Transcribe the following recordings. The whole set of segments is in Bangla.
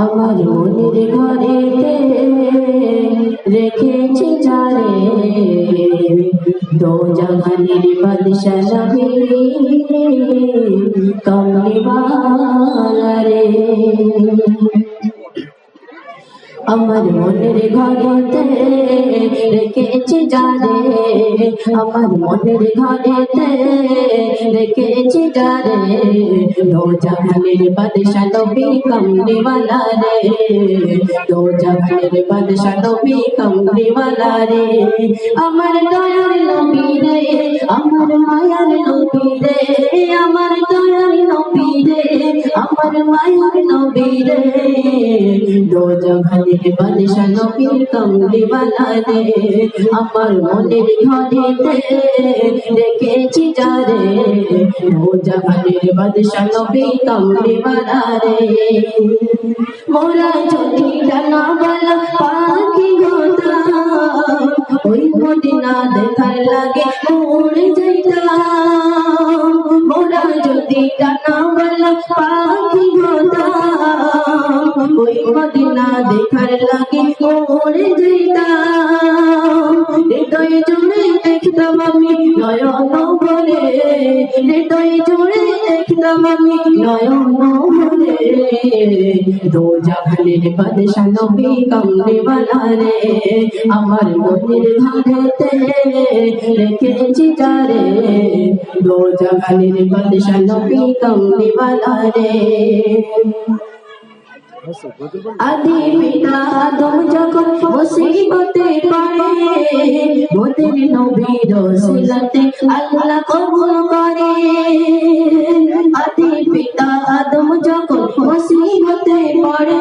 আমার মনের ঘরেতে রেখেছি যারে দো জাহানের বাদশা নবী কমলিওয়ালা রে। আমার মনের ঘরেতে রেখেছি যারে, আমার মনের ঘরেতে রেখেছি যারে দো জাহানের বাদশা নবী কমলিওয়ালা রে, দো জাহানের বাদশা নবী কমলিওয়ালা রে। আমার দয়ার নবী রে, আমার মায়ার নবী রে, আমার দয়ার নবী রে, আমার মায়ার নবী রে, দো জাহানের বাদশা নবী কমলিওয়ালা রে। আমার মনের ঘরেতে রেখেছি যারে দো জাহানের বাদশা নবী কমলিওয়ালা রে। মোরা যদি ডানাওয়ালা পাখি হতাম, ওই মদিনা দেখার লাগে উড়ে যাইতাম। মোরা যদি ডানাওয়ালা পাখি হতাম, ওই মদিনা দেখার লাগে উড়ে যাইতাম। হৃদয় জুড়ে দেখতাম আমি নয়ন ভরে, হৃদয় জুড়ে দেখতাম আমি নয়ন ভরে দো জাহানের বাদশা নবী কমলিওয়ালা রে। আমার মনের ঘরেতে রেখেছি যারে দো জাহানের বাদশা নবী কমলিওয়ালা রে। আদি পিতা আদম যখন মুসিবতে পড়ে, মোদের নবীর ওসিলাতে আল্লাহ কবুল করে। আদি পিতা আদম যখন মুসিবতে পড়ে,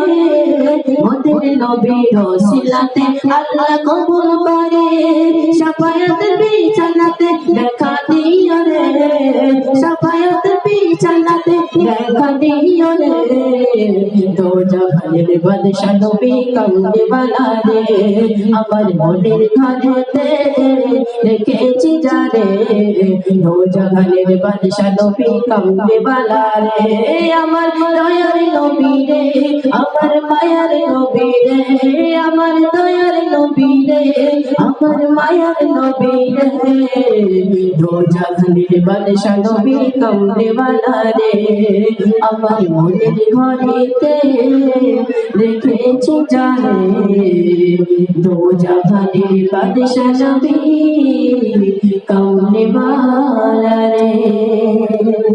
মোদের নবীর ওসিলাতে আল্লাহ কবুল করে। শাফায়াতের বিছানাতে দেখা দিও রে, শাফায়াতের বিছানাতে দেখা দিও রে দো জাহানের বাদশা নবী কমলিওয়ালা রে। আমার মনের ঘরেতে রেখেছি যারে দো জাহানের বাদশা নবী কমলিওয়ালা রে। আমার দয়ার নবী রে, আমার মায়ার নবী রে, আমার দয়ার নবী রে, আমার মায়ার নবী রে, দো জাহানের বাদশা নবী কমলিওয়ালা রে। আমার মনের ঘরেতে রেখেছি যারে দো জাহানের বাদশা নবী কমলিওয়ালা রে।